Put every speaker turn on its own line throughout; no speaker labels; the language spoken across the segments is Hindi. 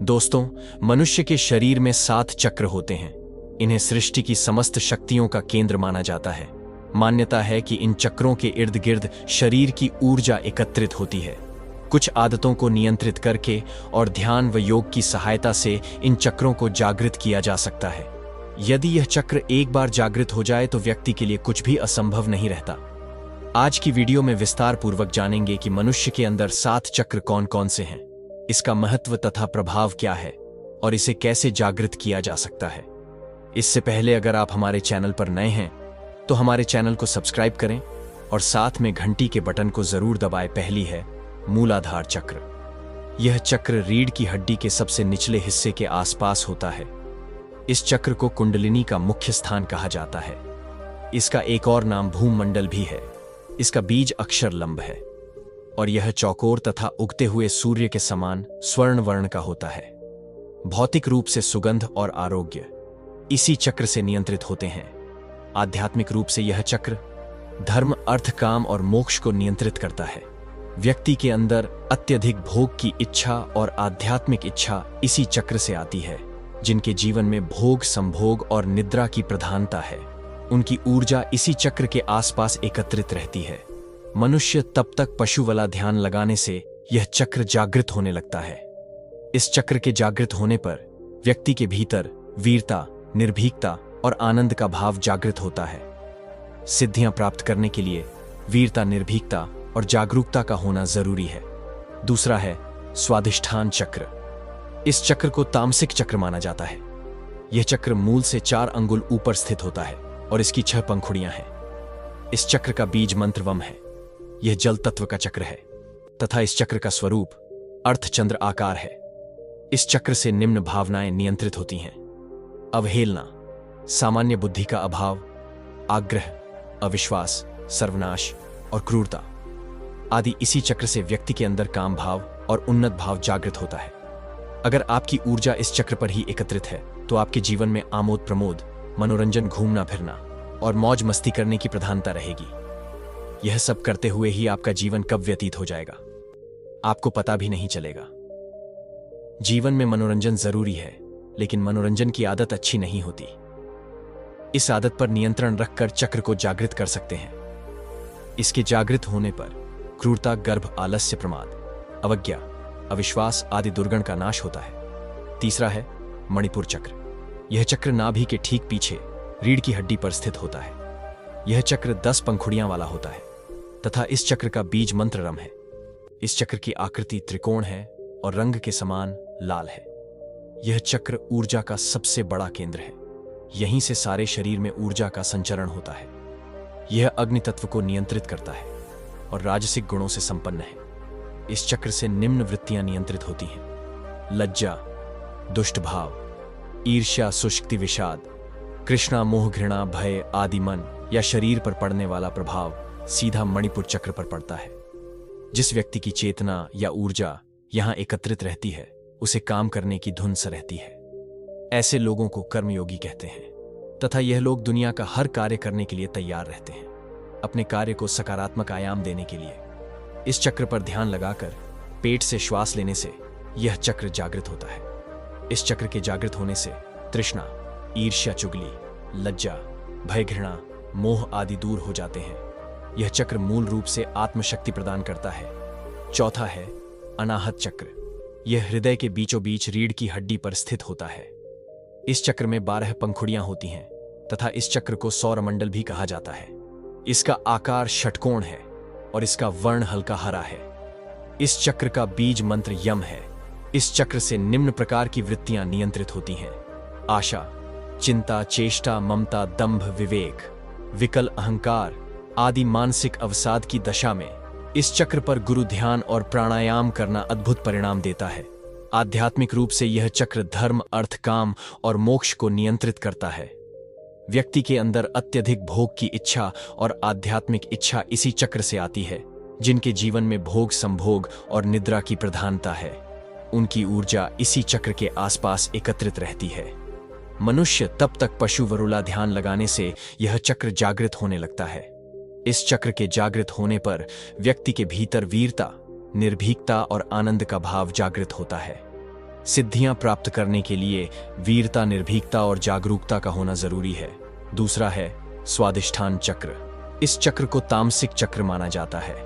दोस्तों, मनुष्य के शरीर में 7 चक्र होते हैं। इन्हें सृष्टि की समस्त शक्तियों का केंद्र माना जाता है। मान्यता है कि इन चक्रों के इर्द गिर्द शरीर की ऊर्जा एकत्रित होती है। कुछ आदतों को नियंत्रित करके और ध्यान व योग की सहायता से इन चक्रों को जागृत किया जा सकता है। यदि यह चक्र एक बार जागृत हो जाए तो व्यक्ति के लिए कुछ भी असंभव नहीं रहता। आज की वीडियो में विस्तार पूर्वक जानेंगे कि मनुष्य के अंदर 7 चक्र कौन कौन से हैं, इसका महत्व तथा प्रभाव क्या है और इसे कैसे जागृत किया जा सकता है। इससे पहले अगर आप हमारे चैनल पर नए हैं तो हमारे चैनल को सब्सक्राइब करें और साथ में घंटी के बटन को जरूर दबाएं। पहली है मूलाधार चक्र। यह चक्र रीढ़ की हड्डी के सबसे निचले हिस्से के आसपास होता है। इस चक्र को कुंडलिनी का मुख्य स्थान कहा जाता है। इसका एक और नाम भूमंडल भी है। इसका बीज अक्षर लंब है और यह चौकोर तथा उगते हुए सूर्य के समान स्वर्ण वर्ण का होता है। भौतिक रूप से सुगंध और आरोग्य इसी चक्र से नियंत्रित होते हैं। आध्यात्मिक रूप से यह चक्र धर्म, अर्थ, काम और मोक्ष को नियंत्रित करता है। व्यक्ति के अंदर अत्यधिक भोग की इच्छा और आध्यात्मिक इच्छा इसी चक्र से आती है। जिनके जीवन में भोग, संभोग और निद्रा की प्रधानता है, उनकी ऊर्जा इसी चक्र के आसपास एकत्रित रहती है। मनुष्य तब तक पशु वाला ध्यान लगाने से यह चक्र जागृत होने लगता है। इस चक्र के जागृत होने पर व्यक्ति के भीतर वीरता, निर्भीकता और आनंद का भाव जागृत होता है। सिद्धियां प्राप्त करने के लिए वीरता, निर्भीकता और जागरूकता का होना जरूरी है। दूसरा है स्वाधिष्ठान चक्र। इस चक्र को तामसिक चक्र माना जाता है। यह चक्र मूल से 4 अंगुल ऊपर स्थित होता है और इसकी 6 पंखुड़ियां हैं। इस चक्र का बीज मंत्र वम है। यह जल तत्व का चक्र है तथा इस चक्र का स्वरूप अर्धचंद्र आकार है। इस चक्र से निम्न भावनाएं नियंत्रित होती हैं: अवहेलना, सामान्य बुद्धि का अभाव, आग्रह, अविश्वास, सर्वनाश और क्रूरता आदि। इसी चक्र से व्यक्ति के अंदर काम भाव और उन्नत भाव जागृत होता है। अगर आपकी ऊर्जा इस चक्र पर ही एकत्रित है तो आपके जीवन में आमोद प्रमोद, मनोरंजन, घूमना फिरना और मौज मस्ती करने की प्रधानता रहेगी। यह सब करते हुए ही आपका जीवन कब व्यतीत हो जाएगा आपको पता भी नहीं चलेगा। जीवन में मनोरंजन जरूरी है, लेकिन मनोरंजन की आदत अच्छी नहीं होती। इस आदत पर नियंत्रण रखकर चक्र को जागृत कर सकते हैं। इसके जागृत होने पर क्रूरता, गर्भ, आलस्य, प्रमाद, अवज्ञा, अविश्वास आदि दुर्गुण का नाश होता है। तीसरा है मणिपुर चक्र। यह चक्र नाभि के ठीक पीछे रीढ़ की हड्डी पर स्थित होता है। यह चक्र 10 पंखुड़ियां वाला होता है तथा इस चक्र का बीज मंत्र रम है। इस चक्र की आकृति त्रिकोण है और रंग के समान लाल है। यह चक्र ऊर्जा का सबसे बड़ा केंद्र है। यहीं से सारे शरीर में ऊर्जा का संचरण होता है। यह अग्नि तत्व को नियंत्रित करता है और राजसिक गुणों से संपन्न है। इस चक्र से निम्न वृत्तियां नियंत्रित होती हैं: लज्जा, दुष्ट भाव, ईर्ष्या, सुष्टि, विषाद, कृष्णा, मोह, घृणा, भय आदि। मन या शरीर पर पड़ने वाला प्रभाव सीधा मणिपुर चक्र पर पड़ता है। जिस व्यक्ति की चेतना या ऊर्जा यहां एकत्रित रहती है उसे काम करने की धुन सा रहती है। ऐसे लोगों को कर्मयोगी कहते हैं तथा यह लोग दुनिया का हर कार्य करने के लिए तैयार रहते हैं। अपने कार्य को सकारात्मक आयाम देने के लिए इस चक्र पर ध्यान लगाकर पेट से श्वास लेने से यह चक्र जागृत होता है। इस चक्र के जागृत होने से तृष्णा, ईर्ष्या, चुगली, लज्जा, भय, घृणा, मोह आदि दूर हो जाते हैं। यह चक्र मूल रूप से आत्मशक्ति प्रदान करता है। चौथा है अनाहत चक्र। यह हृदय के बीचों बीच रीढ़ की हड्डी पर स्थित होता है। इस चक्र में 12 पंखुड़ियां होती हैं तथा इस चक्र को सौरमंडल भी कहा जाता है। इसका आकार षटकोण है और इसका वर्ण हल्का हरा है। इस चक्र का बीज मंत्र यम है। इस चक्र से निम्न प्रकार की वृत्तियां नियंत्रित होती हैं: आशा, चिंता, चेष्टा, ममता, दंभ, विवेक, विकल, अहंकार आदि। मानसिक अवसाद की दशा में इस चक्र पर गुरु ध्यान और प्राणायाम करना अद्भुत परिणाम देता है। आध्यात्मिक रूप से यह चक्र धर्म, अर्थ, काम और मोक्ष को नियंत्रित करता है। व्यक्ति के अंदर अत्यधिक भोग की इच्छा और आध्यात्मिक इच्छा इसी चक्र से आती है। जिनके जीवन में भोग, संभोग और निद्रा की प्रधानता है, उनकी ऊर्जा इसी चक्र के आसपास एकत्रित रहती है। मनुष्य तब तक पशु वरुला ध्यान लगाने से यह चक्र जागृत होने लगता है। इस चक्र के जागृत होने पर व्यक्ति के भीतर वीरता, निर्भीकता और आनंद का भाव जागृत होता है। सिद्धियां प्राप्त करने के लिए वीरता, निर्भीकता और जागरूकता का होना जरूरी है। दूसरा है स्वादिष्ठान चक्र। इस चक्र को तामसिक चक्र माना जाता है।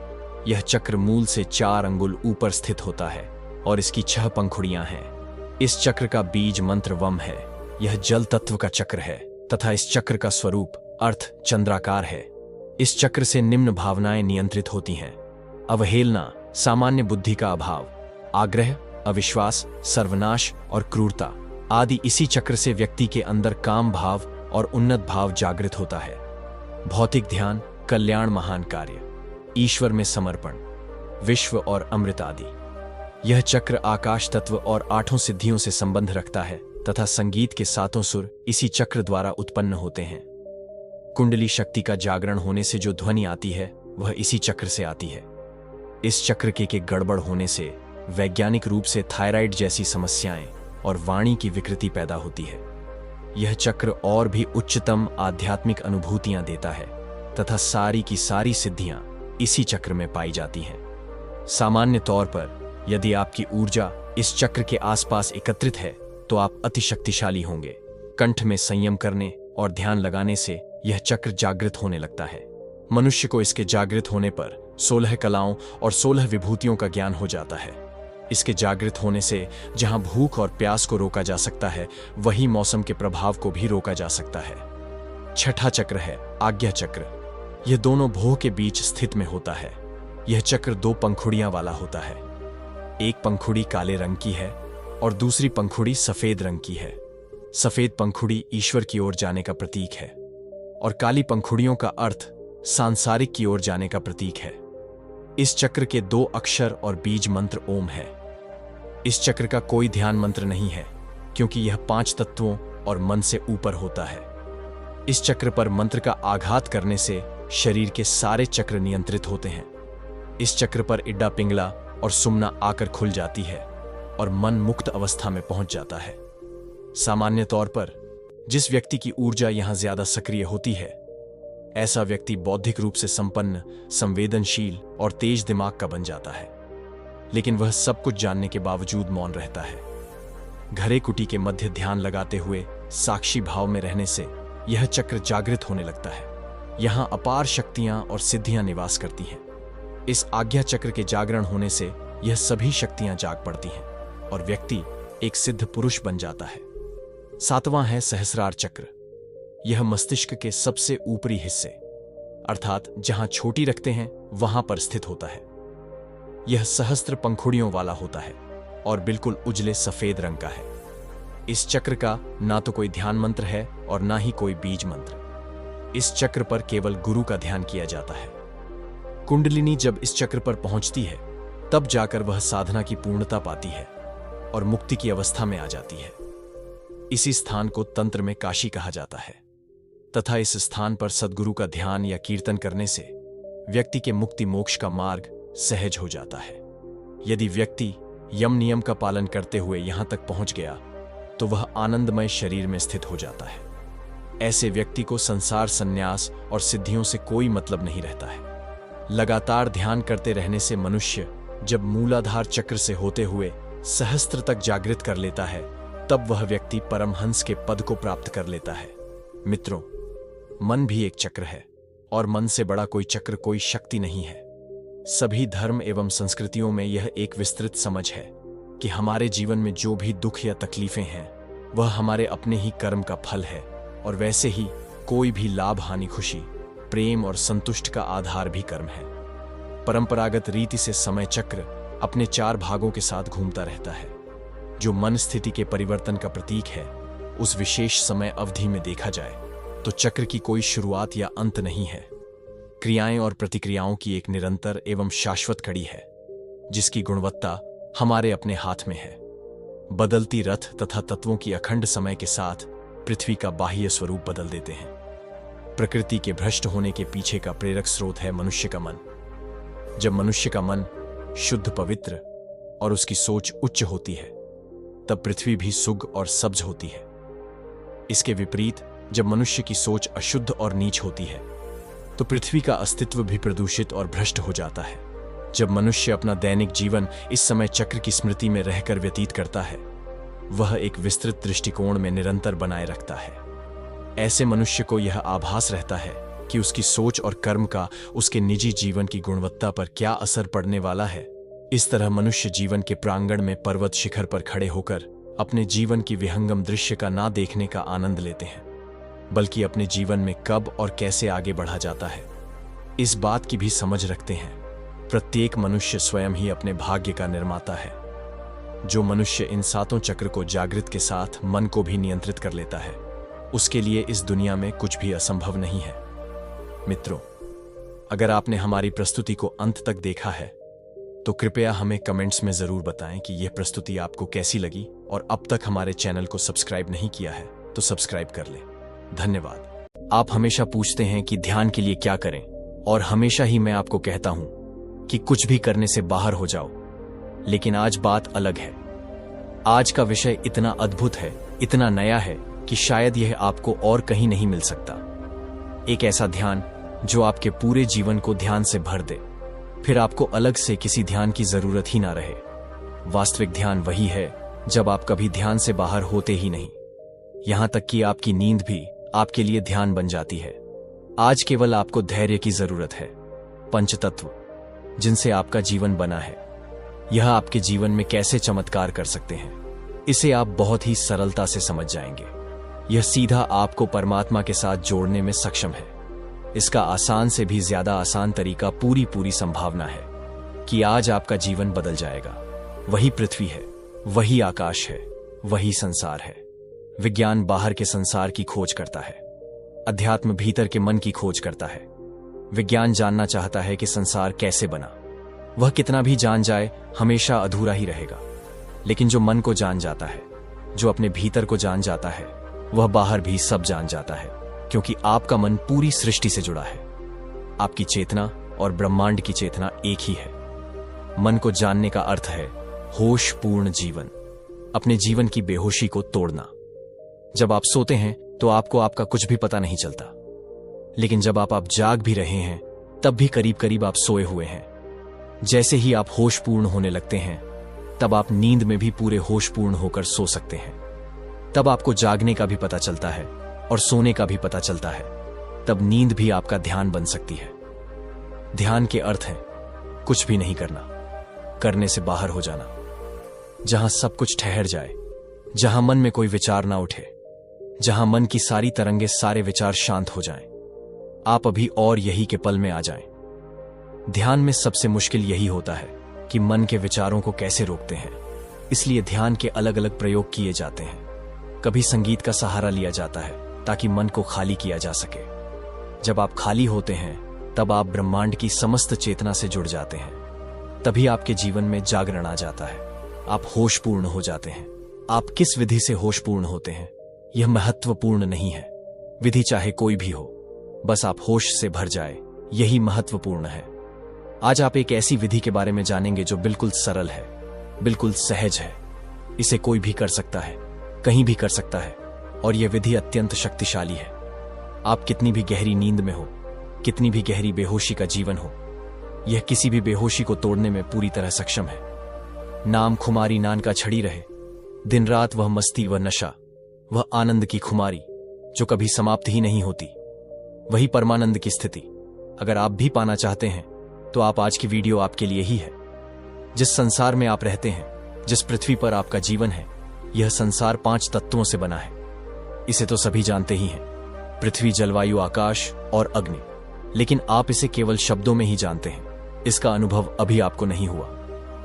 यह चक्र मूल से 4 अंगुल ऊपर स्थित होता है और इसकी 6 पंखुड़ियां हैं। इस चक्र का बीज मंत्र वम है। यह जल तत्व का चक्र है तथा इस चक्र का स्वरूप अर्थ चंद्राकार है। इस चक्र से निम्न भावनाएं नियंत्रित होती हैं: अवहेलना, सामान्य बुद्धि का अभाव, आग्रह, अविश्वास, सर्वनाश और क्रूरता आदि। इसी चक्र से व्यक्ति के अंदर काम भाव और उन्नत भाव जागृत होता है। भौतिक ध्यान, कल्याण, महान कार्य, ईश्वर में समर्पण, विश्व और अमृत आदि। यह चक्र आकाश तत्व और 8 सिद्धियों से संबंध रखता है तथा संगीत के 7 सुर इसी चक्र द्वारा उत्पन्न होते हैं। कुंडली शक्ति का जागरण होने से जो ध्वनि आती है वह इसी चक्र से आती है। इस चक्र के गड़बड़ होने से वैज्ञानिक रूप से थायराइड जैसी समस्याएं और वाणी की विकृति पैदा होती है। यह चक्र और भी उच्चतम आध्यात्मिक अनुभूतियां देता है तथा सारी की सारी सिद्धियां इसी चक्र में पाई जाती हैं। सामान्य तौर पर यदि आपकी ऊर्जा इस चक्र के आसपास एकत्रित है तो आप अति शक्तिशाली होंगे। कंठ में संयम करने और ध्यान लगाने से यह चक्र जागृत होने लगता है। मनुष्य को इसके जागृत होने पर 16 कलाओं और 16 विभूतियों का ज्ञान हो जाता है। इसके जागृत होने से जहां भूख और प्यास को रोका जा सकता है, वही मौसम के प्रभाव को भी रोका जा सकता है। छठा चक्र है आज्ञा चक्र। यह दोनों भोह के बीच स्थित में होता है। यह चक्र 2 पंखुड़ियां वाला होता है। एक पंखुड़ी काले रंग की है और दूसरी पंखुड़ी सफेद रंग की है। सफेद पंखुड़ी ईश्वर की ओर जाने का प्रतीक है और काली पंखुड़ियों का अर्थ सांसारिक की ओर जाने का प्रतीक है। इस चक्र के 2 अक्षर और बीज मंत्र ओम है। इस चक्र का कोई ध्यान मंत्र नहीं है क्योंकि यह 5 तत्वों और मन से ऊपर होता है। इस चक्र पर मंत्र का आघात करने से शरीर के सारे चक्र नियंत्रित होते हैं। इस चक्र पर इड्डा, पिंगला और सुमना आकर खुल जाती है और मन मुक्त अवस्था में पहुंच जाता है। सामान्य तौर पर जिस व्यक्ति की ऊर्जा यहां ज्यादा सक्रिय होती है, ऐसा व्यक्ति बौद्धिक रूप से संपन्न, संवेदनशील और तेज दिमाग का बन जाता है। लेकिन वह सब कुछ जानने के बावजूद मौन रहता है। घरे कुटी के मध्य ध्यान लगाते हुए साक्षी भाव में रहने से यह चक्र जागृत होने लगता है। यहां अपार शक्तियां और सिद्धियां निवास करती हैं। इस आज्ञा चक्र के जागरण होने से यह सभी शक्तियां जाग पड़ती हैं और व्यक्ति एक सिद्ध पुरुष बन जाता है। 7वां है सहस्रार चक्र। यह मस्तिष्क के सबसे ऊपरी हिस्से अर्थात जहां छोटी रखते हैं वहां पर स्थित होता है। यह सहस्त्र पंखुड़ियों वाला होता है और बिल्कुल उजले सफेद रंग का है। इस चक्र का ना तो कोई ध्यान मंत्र है और ना ही कोई बीज मंत्र। इस चक्र पर केवल गुरु का ध्यान किया जाता है। कुंडलिनी जब इस चक्र पर पहुंचती है तब जाकर वह साधना की पूर्णता पाती है और मुक्ति की अवस्था में आ जाती है। इसी स्थान को तंत्र में काशी कहा जाता है तथा इस स्थान पर सद्गुरु का ध्यान या कीर्तन करने से व्यक्ति के मुक्ति मोक्ष का मार्ग सहज हो जाता है। यदि व्यक्ति यम नियम का पालन करते हुए यहां तक पहुंच गया तो वह आनंदमय शरीर में स्थित हो जाता है। ऐसे व्यक्ति को संसार, संन्यास और सिद्धियों से कोई मतलब नहीं रहता है। लगातार ध्यान करते रहने से मनुष्य जब मूलाधार चक्र से होते हुए सहस्त्र तक जागृत कर लेता है तब वह व्यक्ति परमहंस के पद को प्राप्त कर लेता है। मित्रों, मन भी एक चक्र है और मन से बड़ा कोई चक्र, कोई शक्ति नहीं है। सभी धर्म एवं संस्कृतियों में यह एक विस्तृत समझ है कि हमारे जीवन में जो भी दुख या तकलीफें हैं वह हमारे अपने ही कर्म का फल है और वैसे ही कोई भी लाभ, हानि, खुशी, प्रेम और संतुष्ट का आधार भी कर्म है। परंपरागत रीति से समय चक्र अपने 4 भागों के साथ घूमता रहता है जो मन स्थिति के परिवर्तन का प्रतीक है। उस विशेष समय अवधि में देखा जाए तो चक्र की कोई शुरुआत या अंत नहीं है। क्रियाएं और प्रतिक्रियाओं की एक निरंतर एवं शाश्वत कड़ी है जिसकी गुणवत्ता हमारे अपने हाथ में है। बदलती रथ तथा तत्वों की अखंड समय के साथ पृथ्वी का बाह्य स्वरूप बदल देते हैं। प्रकृति के भ्रष्ट होने के पीछे का प्रेरक स्रोत है मनुष्य का मन। जब मनुष्य का मन शुद्ध, पवित्र और उसकी सोच उच्च होती है तब पृथ्वी भी सुग और सब्ज होती है। इसके विपरीत जब मनुष्य की सोच अशुद्ध और नीच होती है तो पृथ्वी का अस्तित्व भी प्रदूषित और भ्रष्ट हो जाता है। जब मनुष्य अपना दैनिक जीवन इस समय चक्र की स्मृति में रहकर व्यतीत करता है वह एक विस्तृत दृष्टिकोण में निरंतर बनाए रखता है। ऐसे मनुष्य को यह आभास रहता है कि उसकी सोच और कर्म का उसके निजी जीवन की गुणवत्ता पर क्या असर पड़ने वाला है। इस तरह मनुष्य जीवन के प्रांगण में पर्वत शिखर पर खड़े होकर अपने जीवन की विहंगम दृश्य का ना देखने का आनंद लेते हैं, बल्कि अपने जीवन में कब और कैसे आगे बढ़ा जाता है इस बात की भी समझ रखते हैं। प्रत्येक मनुष्य स्वयं ही अपने भाग्य का निर्माता है। जो मनुष्य इन सातों चक्र को जागृत के साथ मन को भी नियंत्रित कर लेता है, उसके लिए इस दुनिया में कुछ भी असंभव नहीं है। मित्रों, अगर आपने हमारी प्रस्तुति को अंत तक देखा है तो कृपया हमें कमेंट्स में जरूर बताएं कि यह प्रस्तुति आपको कैसी लगी, और अब तक हमारे चैनल को सब्सक्राइब नहीं किया है तो सब्सक्राइब कर लें। धन्यवाद। आप हमेशा पूछते हैं कि ध्यान के लिए क्या करें, और हमेशा ही मैं आपको कहता हूं कि कुछ भी करने से बाहर हो जाओ, लेकिन आज बात अलग है। आज का विषय इतना अद्भुत है, इतना नया है कि शायद यह आपको और कहीं नहीं मिल सकता। एक ऐसा ध्यान जो आपके पूरे जीवन को ध्यान से भर दे, फिर आपको अलग से किसी ध्यान की जरूरत ही ना रहे। वास्तविक ध्यान वही है जब आप कभी ध्यान से बाहर होते ही नहीं, यहां तक कि आपकी नींद भी आपके लिए ध्यान बन जाती है। आज केवल आपको धैर्य की जरूरत है। पंचतत्व जिनसे आपका जीवन बना है, यह आपके जीवन में कैसे चमत्कार कर सकते हैं, इसे आप बहुत ही सरलता से समझ जाएंगे। यह सीधा आपको परमात्मा के साथ जोड़ने में सक्षम है। इसका आसान से भी ज्यादा आसान तरीका पूरी संभावना है कि आज आपका जीवन बदल जाएगा। वही पृथ्वी है, वही आकाश है, वही संसार है। विज्ञान बाहर के संसार की खोज करता है, अध्यात्म भीतर के मन की खोज करता है। विज्ञान जानना चाहता है कि संसार कैसे बना। वह कितना भी जान जाए हमेशा अधूरा ही रहेगा। लेकिन जो मन को जान जाता है, जो अपने भीतर को जान जाता है, वह बाहर भी सब जान जाता है, क्योंकि आपका मन पूरी सृष्टि से जुड़ा है। आपकी चेतना और ब्रह्मांड की चेतना एक ही है। मन को जानने का अर्थ है होशपूर्ण जीवन, अपने जीवन की बेहोशी को तोड़ना। जब आप सोते हैं तो आपको आपका कुछ भी पता नहीं चलता, लेकिन जब आप जाग भी रहे हैं तब भी करीब करीब आप सोए हुए हैं। जैसे ही आप होशपूर्ण होने लगते हैं, तब आप नींद में भी पूरे होशपूर्ण होकर सो सकते हैं। तब आपको जागने का भी पता चलता है और सोने का भी पता चलता है। तब नींद भी आपका ध्यान बन सकती है। ध्यान के अर्थ है कुछ भी नहीं करना, करने से बाहर हो जाना, जहां सब कुछ ठहर जाए, जहां मन में कोई विचार ना उठे, जहां मन की सारी तरंगे, सारे विचार शांत हो जाएं। आप अभी और यही के पल में आ जाएं। ध्यान में सबसे मुश्किल यही होता है कि मन के विचारों को कैसे रोकते हैं। इसलिए ध्यान के अलग अलग प्रयोग किए जाते हैं। कभी संगीत का सहारा लिया जाता है ताकि मन को खाली किया जा सके। जब आप खाली होते हैं तब आप ब्रह्मांड की समस्त चेतना से जुड़ जाते हैं। तभी आपके जीवन में जागरण आ जाता है, आप होशपूर्ण हो जाते हैं। आप किस विधि से होशपूर्ण होते हैं यह महत्वपूर्ण नहीं है। विधि चाहे कोई भी हो, बस आप होश से भर जाए, यही महत्वपूर्ण है। आज आप एक ऐसी विधि के बारे में जानेंगे जो बिल्कुल सरल है, बिल्कुल सहज है। इसे कोई भी कर सकता है, कहीं भी कर सकता है, और यह विधि अत्यंत शक्तिशाली है। आप कितनी भी गहरी नींद में हो, कितनी भी गहरी बेहोशी का जीवन हो, यह किसी भी बेहोशी को तोड़ने में पूरी तरह सक्षम है। नाम खुमारी नान का छड़ी रहे, दिन रात वह मस्ती, वह नशा, वह आनंद की खुमारी जो कभी समाप्त ही नहीं होती, वही परमानंद की स्थिति। अगर आप भी पाना चाहते हैं तो आप आज की वीडियो आपके लिए ही है। जिस संसार में आप रहते हैं, जिस पृथ्वी पर आपका जीवन है, यह संसार 5 तत्वों से बना है। इसे तो सभी जानते ही हैं, पृथ्वी, जलवायु, आकाश और अग्नि। लेकिन आप इसे केवल शब्दों में ही जानते हैं, इसका अनुभव अभी आपको नहीं हुआ।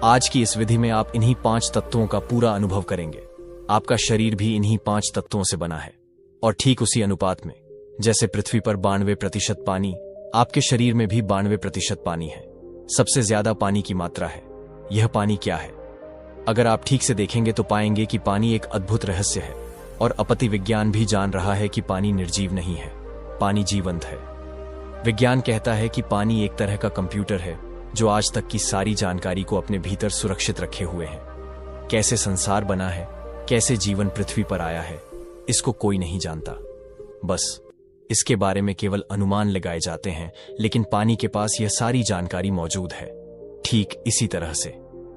आज की इस विधि में आप इन्हीं 5 तत्वों का पूरा अनुभव करेंगे। आपका शरीर भी इन्हीं 5 तत्वों से बना है, और ठीक उसी अनुपात में जैसे पृथ्वी पर 92% पानी, आपके शरीर में भी 92% पानी है। सबसे ज्यादा पानी की मात्रा है। यह पानी क्या है? अगर आप ठीक से देखेंगे तो पाएंगे कि पानी एक अद्भुत रहस्य है, और अपति विज्ञान भी जान रहा है कि पानी निर्जीव नहीं है, पानी जीवंत है। विज्ञान कहता है कि पानी एक तरह का कंप्यूटर है जो आज तक की सारी जानकारी को अपने भीतर सुरक्षित रखे हुए है। कैसे संसार बना है, कैसे जीवन पृथ्वी पर आया है, इसको कोई नहीं जानता। बस इसके बारे में केवल अनुमान लगाए जाते हैं, लेकिन पानी के पास यह सारी जानकारी मौजूद है। ठीक इसी तरह से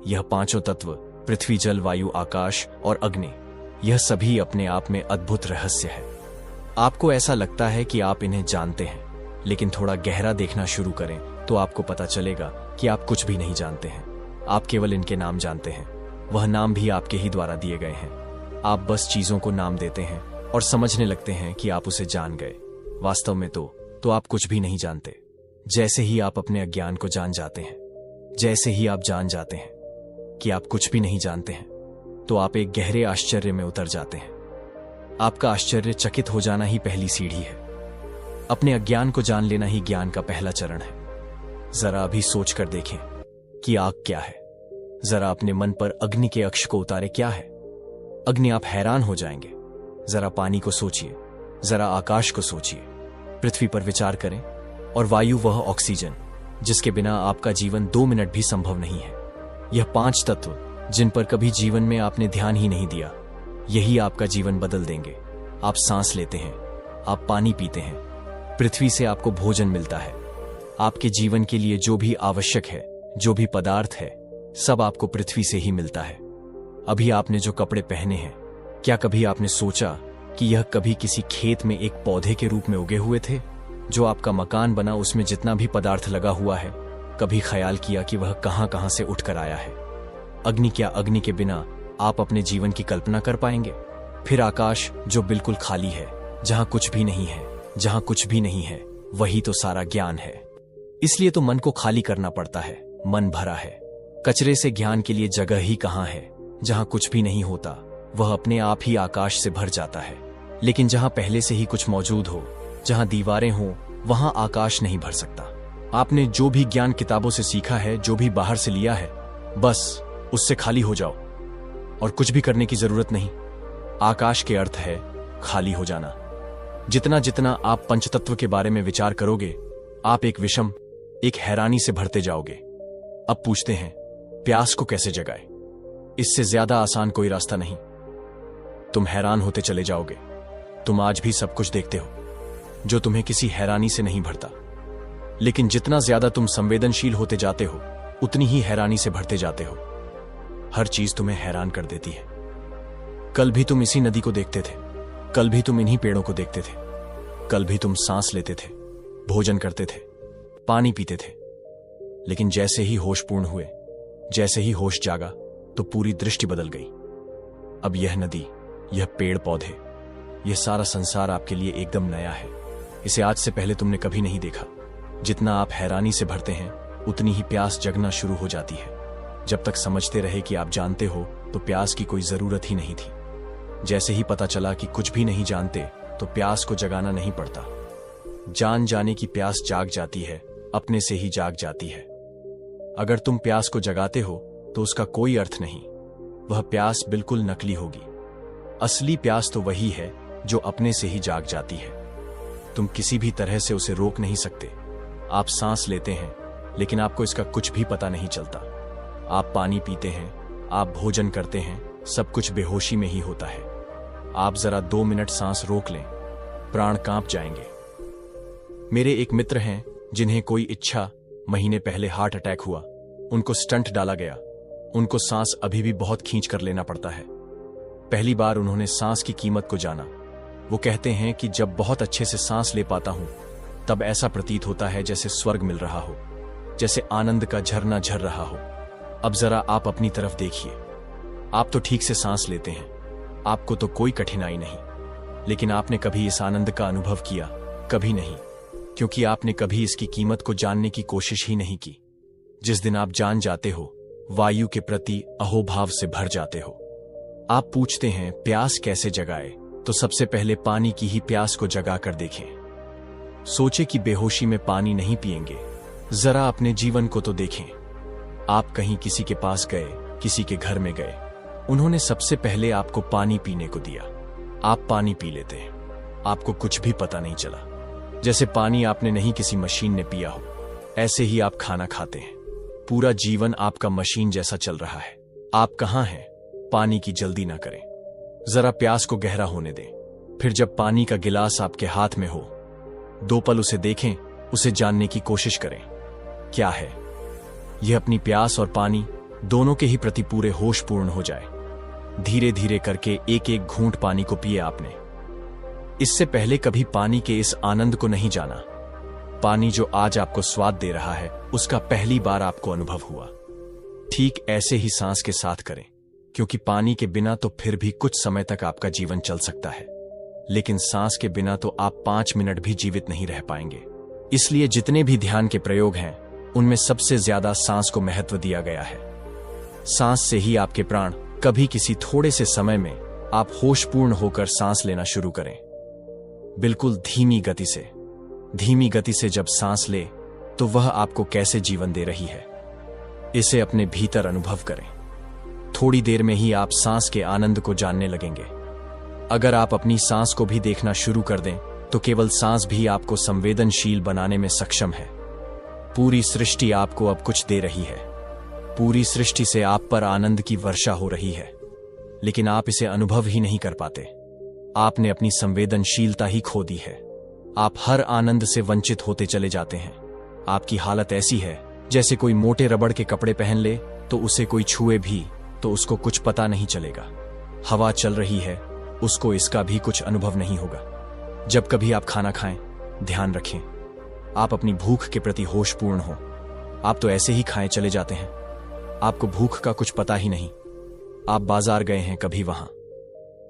यह 5 तत्व, पृथ्वी, जल, वायु, आकाश और अग्नि, यह सभी अपने आप में अद्भुत रहस्य है। आपको ऐसा लगता है कि आप इन्हें जानते हैं, लेकिन थोड़ा गहरा देखना शुरू करें तो आपको पता चलेगा कि आप कुछ भी नहीं जानते हैं। आप केवल इनके नाम जानते हैं। वह नाम भी आपके ही द्वारा दिए गए हैं। आप बस चीजों को नाम देते हैं और समझने लगते हैं कि आप उसे जान गए। वास्तव में तो आप कुछ भी नहीं जानते। जैसे ही आप अपने अज्ञान को जान जाते हैं, जैसे ही आप जान जाते हैं कि आप कुछ भी नहीं जानते हैं, तो आप एक गहरे आश्चर्य में उतर जाते हैं। आपका आश्चर्यचकित हो जाना ही पहली सीढ़ी है। अपने अज्ञान को जान लेना ही ज्ञान का पहला चरण है। जरा अभी सोच कर देखें कि आग क्या है। जरा अपने मन पर अग्नि के अक्ष को उतारे, क्या है अग्नि? आप हैरान हो जाएंगे। जरा पानी को सोचिए, जरा आकाश को सोचिए, पृथ्वी पर विचार करें, और वायु, वह ऑक्सीजन जिसके बिना आपका जीवन 2 मिनट भी संभव नहीं है। यह 5 तत्व जिन पर कभी जीवन में आपने ध्यान ही नहीं दिया, यही आपका जीवन बदल देंगे। आप सांस लेते हैं, आप पानी पीते हैं, पृथ्वी से आपको भोजन मिलता है। आपके जीवन के लिए जो भी आवश्यक है, जो भी पदार्थ है, सब आपको पृथ्वी से ही मिलता है। अभी आपने जो कपड़े पहने हैं, क्या कभी आपने सोचा कि यह कभी किसी खेत में एक पौधे के रूप में उगे हुए थे? जो आपका मकान बना, उसमें जितना भी पदार्थ लगा हुआ है, कभी ख्याल किया कि वह कहां कहां से उठकर आया है? अग्नि, क्या अग्नि के बिना आप अपने जीवन की कल्पना कर पाएंगे? फिर आकाश, जो बिल्कुल खाली है, जहां कुछ भी नहीं है, जहां कुछ भी नहीं है, वही तो सारा ज्ञान है। इसलिए तो मन को खाली करना पड़ता है। मन भरा है कचरे से। ज्ञान के लिए जगह ही कहां है? जहां कुछ भी नहीं होता, वह अपने आप ही आकाश से भर जाता है। लेकिन जहां पहले से ही कुछ मौजूद हो, जहां दीवारें हों, वहां आकाश नहीं भर सकता। आपने जो भी ज्ञान किताबों से सीखा है, जो भी बाहर से लिया है, बस उससे खाली हो जाओ और कुछ भी करने की जरूरत नहीं। आकाश के अर्थ है खाली हो जाना। जितना जितना आप पंचतत्व के बारे में विचार करोगे, आप एक विषम, एक हैरानी से भरते जाओगे। अब पूछते हैं, प्यास को कैसे जगाए? इससे ज्यादा आसान कोई रास्ता नहीं। तुम हैरान होते चले जाओगे। तुम आज भी सब कुछ देखते हो जो तुम्हें किसी हैरानी से नहीं भरता, लेकिन जितना ज्यादा तुम संवेदनशील होते जाते हो, उतनी ही हैरानी से भरते जाते हो। हर चीज तुम्हें हैरान कर देती है। कल भी तुम इसी नदी को देखते थे, कल भी तुम इन्हीं पेड़ों को देखते थे, कल भी तुम सांस लेते थे, भोजन करते थे, पानी पीते थे। लेकिन जैसे ही होश पूर्ण हुए, जैसे ही होश जागा, तो पूरी दृष्टि बदल गई। अब यह नदी, यह पेड़ पौधे, यह सारा संसार आपके लिए एकदम नया है। इसे आज से पहले तुमने कभी नहीं देखा। जितना आप हैरानी से भरते हैं, उतनी ही प्यास जगना शुरू हो जाती है। जब तक समझते रहे कि आप जानते हो, तो प्यास की कोई जरूरत ही नहीं थी। जैसे ही पता चला कि कुछ भी नहीं जानते, तो प्यास को जगाना नहीं पड़ता। जान जाने की प्यास जाग जाती है, अपने से ही जाग जाती है। अगर तुम प्यास को जगाते हो, तो उसका कोई अर्थ नहीं। वह प्यास बिल्कुल नकली होगी। असली प्यास तो वही है जो अपने से ही जाग जाती है। तुम किसी भी तरह से उसे रोक नहीं सकते। आप सांस लेते हैं, लेकिन आपको इसका कुछ भी पता नहीं चलता। आप पानी पीते हैं, आप भोजन करते हैं, सब कुछ बेहोशी में ही होता है। आप जरा 2 मिनट सांस रोक लें, प्राण कांप जाएंगे। मेरे एक मित्र हैं जिन्हें कोई इच्छा महीने पहले हार्ट अटैक हुआ। उनको स्टंट डाला गया। उनको सांस अभी भी बहुत खींच कर लेना पड़ता है। पहली बार उन्होंने सांस की कीमत को जाना। वो कहते हैं कि जब बहुत अच्छे से सांस ले पाता हूं, तब ऐसा प्रतीत होता है जैसे स्वर्ग मिल रहा हो, जैसे आनंद का झरना झर रहा हो। अब जरा आप अपनी तरफ देखिए। आप तो ठीक से सांस लेते हैं, आपको तो कोई कठिनाई नहीं, लेकिन आपने कभी इस आनंद का अनुभव किया? कभी नहीं, क्योंकि आपने कभी इसकी कीमत को जानने की कोशिश ही नहीं की। जिस दिन आप जान जाते हो, वायु के प्रति अहोभाव से भर जाते हो। आप पूछते हैं प्यास कैसे जगाए, तो सबसे पहले पानी की ही प्यास को जगा कर देखें। सोचे कि बेहोशी में पानी नहीं पिएंगे। जरा अपने जीवन को तो देखें। आप कहीं किसी के पास गए, किसी के घर में गए, उन्होंने सबसे पहले आपको पानी पीने को दिया। आप पानी पी लेते हैं, आपको कुछ भी पता नहीं चला। जैसे पानी आपने नहीं किसी मशीन ने पिया हो, ऐसे ही आप खाना खाते हैं। पूरा जीवन आपका मशीन जैसा चल रहा है। आप कहां हैं? पानी की जल्दी ना करें, जरा प्यास को गहरा होने दें। फिर जब पानी का गिलास आपके हाथ में हो, 2 पल उसे देखें, उसे जानने की कोशिश करें। क्या है यह? अपनी प्यास और पानी दोनों के ही प्रति पूरे होशपूर्ण हो जाए। धीरे धीरे करके एक एक घूंट पानी को पिए आपने। इससे पहले कभी पानी के इस आनंद को नहीं जाना। पानी जो आज आपको स्वाद दे रहा है, उसका पहली बार आपको अनुभव हुआ। ठीक ऐसे ही सांस के साथ करें, क्योंकि पानी के बिना तो फिर भी कुछ समय तक आपका जीवन चल सकता है, लेकिन सांस के बिना तो आप 5 मिनट भी जीवित नहीं रह पाएंगे। इसलिए जितने भी ध्यान के प्रयोग हैं, उनमें सबसे ज्यादा सांस को महत्व दिया गया है। सांस से ही आपके प्राण, कभी किसी थोड़े से समय में आप होशपूर्ण होकर सांस लेना शुरू करें। बिल्कुल धीमी गति से। धीमी गति से जब सांस ले तो वह आपको कैसे जीवन दे रही है, इसे अपने भीतर अनुभव करें। थोड़ी देर में ही आप सांस के आनंद को जानने लगेंगे। अगर आप अपनी सांस को भी देखना शुरू कर दें तो केवल सांस भी आपको संवेदनशील बनाने में सक्षम है। पूरी सृष्टि आपको अब कुछ दे रही है। पूरी सृष्टि से आप पर आनंद की वर्षा हो रही है, लेकिन आप इसे अनुभव ही नहीं कर पाते। आपने अपनी संवेदनशीलता ही खो दी है। आप हर आनंद से वंचित होते चले जाते हैं। आपकी हालत ऐसी है जैसे कोई मोटे रबड़ के कपड़े पहन ले तो उसे कोई छुए भी तो उसको कुछ पता नहीं चलेगा। हवा चल रही है, उसको इसका भी कुछ अनुभव नहीं होगा। जब कभी आप खाना खाएं, ध्यान रखें आप अपनी भूख के प्रति होशपूर्ण हो। आप तो ऐसे ही खाएं चले जाते हैं, आपको भूख का कुछ पता ही नहीं। आप बाजार गए हैं कभी, वहां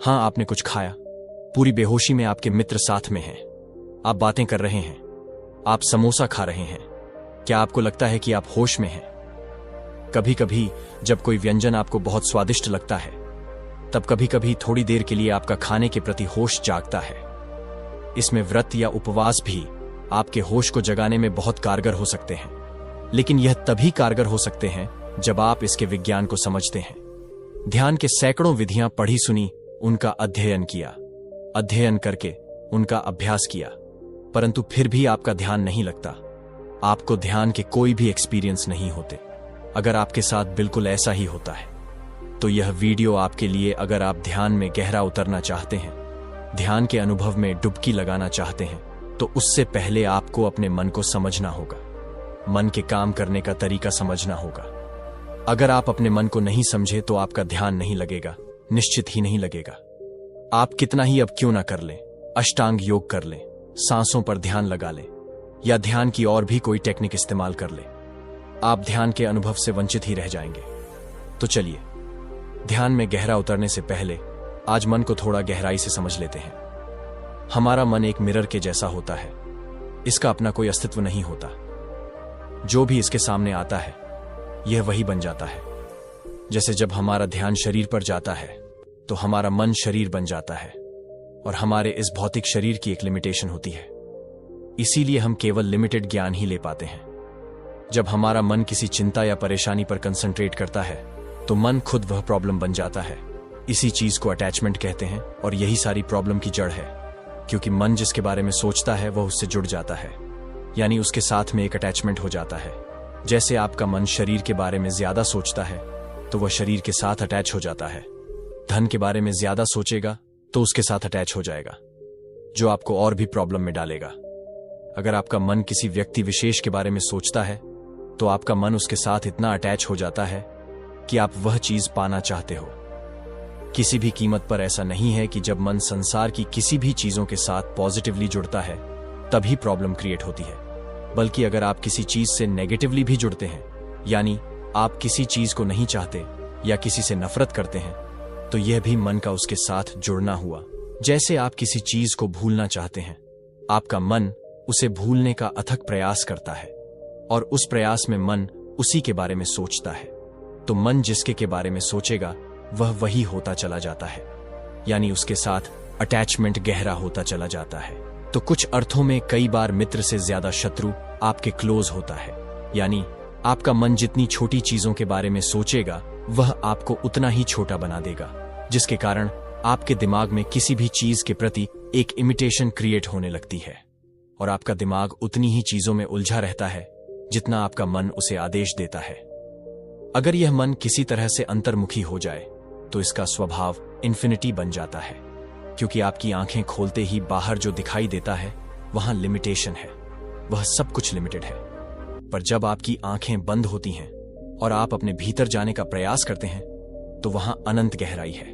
हां आपने कुछ खाया, पूरी बेहोशी में आपके मित्र साथ में हैं, आप बातें कर रहे हैं, आप समोसा खा रहे हैं। क्या आपको लगता है कि आप होश में हैं? कभी कभी जब कोई व्यंजन आपको बहुत स्वादिष्ट लगता है, तब कभी कभी थोड़ी देर के लिए आपका खाने के प्रति होश जागता है। इसमें व्रत या उपवास भी आपके होश को जगाने में बहुत कारगर हो सकते हैं, लेकिन यह तभी कारगर हो सकते हैं जब आप इसके विज्ञान को समझते हैं। ध्यान के सैकड़ों विधियां पढ़ी सुनी, उनका अध्ययन किया, अध्ययन करके उनका अभ्यास किया, परंतु फिर भी आपका ध्यान नहीं लगता। आपको ध्यान के कोई भी एक्सपीरियंस नहीं होते। अगर आपके साथ बिल्कुल ऐसा ही होता है तो यह वीडियो आपके लिए। अगर आप ध्यान में गहरा उतरना चाहते हैं, ध्यान के अनुभव में डुबकी लगाना चाहते हैं, तो उससे पहले आपको अपने मन को समझना होगा। मन के काम करने का तरीका समझना होगा। अगर आप अपने मन को नहीं समझे तो आपका ध्यान नहीं लगेगा, निश्चित ही नहीं लगेगा। आप कितना ही अब क्यों ना कर लें, अष्टांग योग कर लें, सांसों पर ध्यान लगा लें, या ध्यान की और भी कोई टेक्निक इस्तेमाल कर लें, आप ध्यान के अनुभव से वंचित ही रह जाएंगे। तो चलिए, ध्यान में गहरा उतरने से पहले आज मन को थोड़ा गहराई से समझ लेते हैं। हमारा मन एक मिरर के जैसा होता है। इसका अपना कोई अस्तित्व नहीं होता। जो भी इसके सामने आता है, यह वही बन जाता है। जैसे जब हमारा ध्यान शरीर पर जाता है तो हमारा मन शरीर बन जाता है, और हमारे इस भौतिक शरीर की एक लिमिटेशन होती है। इसीलिए हम केवल लिमिटेड ज्ञान ही ले पाते हैं। जब हमारा मन किसी चिंता या परेशानी पर कंसंट्रेट करता है तो मन खुद वह प्रॉब्लम बन जाता है। इसी चीज को अटैचमेंट कहते हैं, और यही सारी प्रॉब्लम की जड़ है। क्योंकि मन जिसके बारे में सोचता है वह उससे जुड़ जाता है, यानी उसके साथ में एक अटैचमेंट हो जाता है। जैसे आपका मन शरीर के बारे में ज्यादा सोचता है तो वह शरीर के साथ अटैच हो जाता है। धन के बारे में ज्यादा सोचेगा तो उसके साथ अटैच हो जाएगा, जो आपको और भी प्रॉब्लम में डालेगा। अगर आपका मन किसी व्यक्ति विशेष के बारे में सोचता है तो आपका मन उसके साथ इतना अटैच हो जाता है कि आप वह चीज पाना चाहते हो। किसी भी कीमत पर ऐसा नहीं है कि जब मन संसार की किसी भी चीजों के साथ पॉजिटिवली जुड़ता है तभी प्रॉब्लम क्रिएट होती है, बल्कि अगर आप किसी चीज से नेगेटिवली भी जुड़ते हैं, यानी आप किसी चीज को नहीं चाहते या किसी से नफरत करते हैं, तो यह भी मन का उसके साथ जुड़ना हुआ। जैसे आप किसी चीज को भूलना चाहते हैं, आपका मन उसे भूलने का अथक प्रयास करता है, और उस प्रयास में मन उसी के बारे में सोचता है। तो मन जिसके के बारे में सोचेगा वह वही होता चला जाता है, यानी उसके साथ अटैचमेंट गहरा होता चला जाता है। तो कुछ अर्थों में कई बार मित्र से ज्यादा शत्रु आपके क्लोज होता है, यानी आपका मन जितनी छोटी चीजों के बारे में सोचेगा वह आपको उतना ही छोटा बना देगा, जिसके कारण आपके दिमाग में किसी भी चीज के प्रति एक इमिटेशन क्रिएट होने लगती है, और आपका दिमाग उतनी ही चीजों में उलझा रहता है जितना आपका मन उसे आदेश देता है। अगर यह मन किसी तरह से अंतर्मुखी हो जाए तो इसका स्वभाव इन्फिनिटी बन जाता है, क्योंकि आपकी आंखें खोलते ही बाहर जो दिखाई देता है वहां लिमिटेशन है, वह सब कुछ लिमिटेड है। पर जब आपकी आंखें बंद होती हैं और आप अपने भीतर जाने का प्रयास करते हैं तो वहां अनंत गहराई है,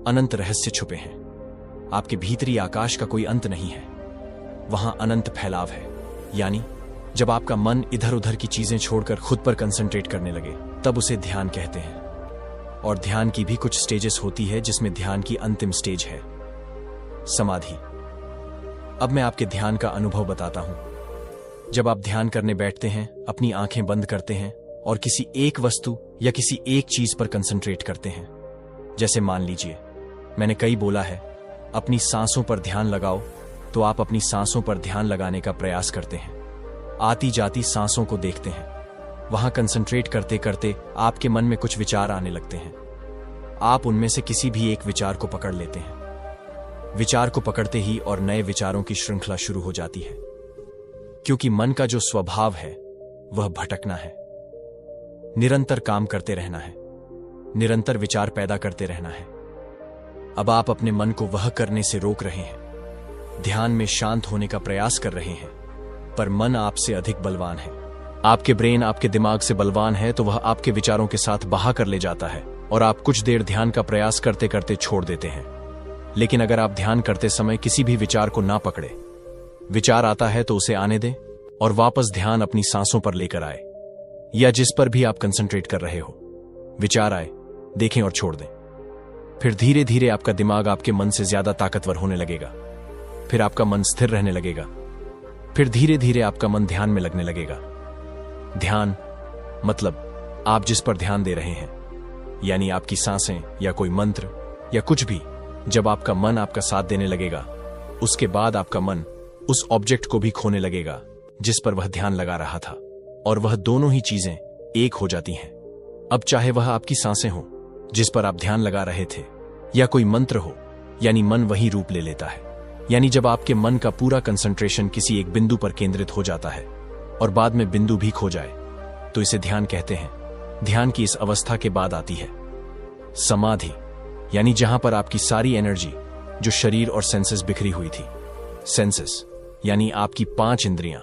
अनंत रहस्य छुपे हैं। आपके भीतरी आकाश का कोई अंत नहीं है, वहां अनंत फैलाव है। यानी जब आपका मन इधर उधर की चीजें छोड़कर खुद पर कंसंट्रेट करने लगे, तब उसे ध्यान कहते हैं। और ध्यान की भी कुछ स्टेजेस होती है, जिसमें ध्यान की अंतिम स्टेज है समाधि। अब मैं आपके ध्यान का अनुभव बताता हूं। जब आप ध्यान करने बैठते हैं, अपनी आंखें बंद करते हैं और किसी एक वस्तु या किसी एक चीज पर कंसंट्रेट करते हैं। जैसे मान लीजिए मैंने कई बोला है, अपनी सांसों पर ध्यान लगाओ, तो आप अपनी सांसों पर ध्यान लगाने का प्रयास करते हैं। आती जाती सांसों को देखते हैं। वहां कंसंट्रेट करते करते आपके मन में कुछ विचार आने लगते हैं। आप उनमें से किसी भी एक विचार को पकड़ लेते हैं। विचार को पकड़ते ही और नए विचारों की श्रृंखला शुरू हो जाती है, क्योंकि मन का जो स्वभाव है वह भटकना है, निरंतर काम करते रहना है, निरंतर विचार पैदा करते रहना है। अब आप अपने मन को वह करने से रोक रहे हैं, ध्यान में शांत होने का प्रयास कर रहे हैं, पर मन आपसे अधिक बलवान है। आपके ब्रेन आपके दिमाग से बलवान है, तो वह आपके विचारों के साथ बहा कर ले जाता है और आप कुछ देर ध्यान का प्रयास करते करते छोड़ देते हैं। लेकिन अगर आप ध्यान करते समय किसी भी विचार को ना पकड़े, विचार आता है तो उसे आने दें और वापस ध्यान अपनी सांसों पर लेकर आए, या जिस पर भी आप कंसंट्रेट कर रहे हो। विचार आए, देखें और छोड़ दें। फिर धीरे धीरे आपका दिमाग आपके मन से ज्यादा ताकतवर होने लगेगा। फिर आपका मन स्थिर रहने लगेगा। फिर धीरे धीरे आपका मन ध्यान में लगने लगेगा। ध्यान मतलब आप जिस पर ध्यान दे रहे हैं, यानी आपकी सांसें या कोई मंत्र या कुछ भी। जब आपका मन आपका साथ देने लगेगा, उसके बाद आपका मन उस ऑब्जेक्ट को भी खोने लगेगा जिस पर वह ध्यान लगा रहा था, और वह दोनों ही चीजें एक हो जाती हैं। अब चाहे वह आपकी सांसें हो जिस पर आप ध्यान लगा रहे थे, या कोई मंत्र हो, यानी मन वही रूप ले लेता है। यानी जब आपके मन का पूरा कंसंट्रेशन किसी एक बिंदु पर केंद्रित हो जाता है और बाद में बिंदु भी खो जाए, तो इसे ध्यान कहते हैं। ध्यान की इस अवस्था के बाद आती है समाधि, यानी जहां पर आपकी सारी एनर्जी जो शरीर और सेंसेस बिखरी हुई थी, सेंसेस यानी आपकी 5 इंद्रियां,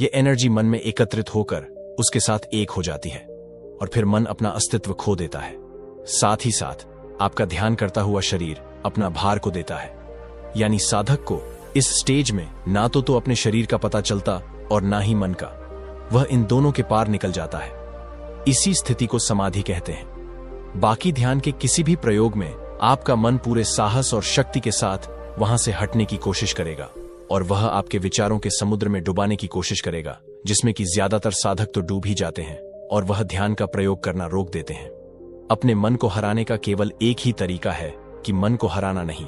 ये एनर्जी मन में एकत्रित होकर उसके साथ एक हो जाती है और फिर मन अपना अस्तित्व खो देता है। साथ ही साथ आपका ध्यान करता हुआ शरीर अपना भार को देता है। यानी साधक को इस स्टेज में ना तो अपने शरीर का पता चलता और ना ही मन का, वह इन दोनों के पार निकल जाता है। इसी स्थिति को समाधि कहते हैं। बाकी ध्यान के किसी भी प्रयोग में आपका मन पूरे साहस और शक्ति के साथ वहां से हटने की कोशिश करेगा और वह आपके विचारों के समुद्र में डुबाने की कोशिश करेगा, जिसमें कि ज्यादातर साधक तो डूब ही जाते हैं और वह ध्यान का प्रयोग करना रोक देते हैं। अपने मन को हराने का केवल एक ही तरीका है कि मन को हराना नहीं,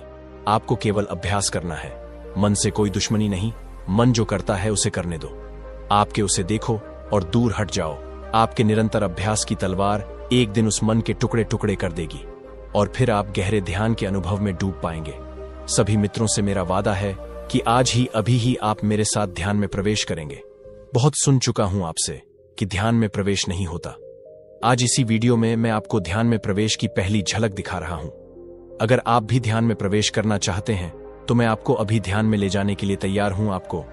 आपको केवल अभ्यास करना है। मन से कोई दुश्मनी नहीं, मन जो करता है उसे करने दो। आपके उसे देखो और दूर हट जाओ। आपके निरंतर अभ्यास की तलवार एक दिन उस मन के टुकड़े टुकड़े कर देगी और फिर आप गहरे ध्यान के अनुभव में डूब पाएंगे। सभी मित्रों से मेरा वादा है कि आज ही अभी ही आप मेरे साथ ध्यान में प्रवेश करेंगे। बहुत सुन चुका हूं आपसे कि ध्यान में प्रवेश नहीं होता। आज इसी वीडियो में मैं आपको ध्यान में प्रवेश की पहली झलक दिखा रहा हूं। अगर आप भी ध्यान में प्रवेश करना चाहते हैं तो मैं आपको अभी ध्यान में ले जाने के लिए तैयार हूं। आपको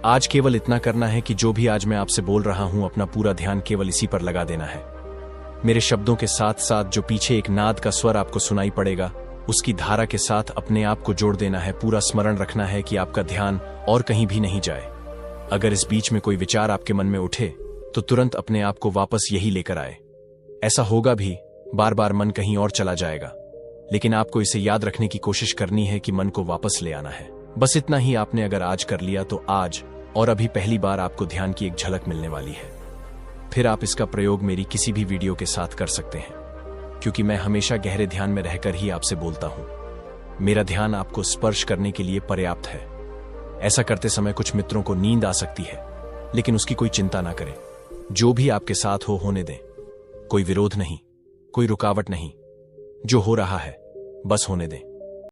आज केवल इतना करना है कि जो भी आज मैं आपसे बोल रहा हूं, अपना पूरा ध्यान केवल इसी पर लगा देना है। मेरे शब्दों के साथ साथ जो पीछे एक नाद का स्वर आपको सुनाई पड़ेगा, उसकी धारा के साथ अपने आप को जोड़ देना है। पूरा स्मरण रखना है कि आपका ध्यान और कहीं भी नहीं जाए। अगर इस बीच में कोई विचार आपके मन में उठे तो तुरंत अपने आप को वापस यही लेकर आए। ऐसा होगा भी, बार बार मन कहीं और चला जाएगा, लेकिन आपको इसे याद रखने की कोशिश करनी है कि मन को वापस ले आना है। बस इतना ही आपने अगर आज कर लिया तो आज और अभी पहली बार आपको ध्यान की एक झलक मिलने वाली है। फिर आप इसका प्रयोग मेरी किसी भी वीडियो के साथ कर सकते हैं, क्योंकि मैं हमेशा गहरे ध्यान में रहकर ही आपसे बोलता हूं। मेरा ध्यान आपको स्पर्श करने के लिए पर्याप्त है। ऐसा करते समय कुछ मित्रों को नींद आ सकती है, लेकिन उसकी कोई चिंता ना करें। जो भी आपके साथ हो होने दें। कोई विरोध नहीं, कोई रुकावट नहीं। जो हो रहा है बस होने दें।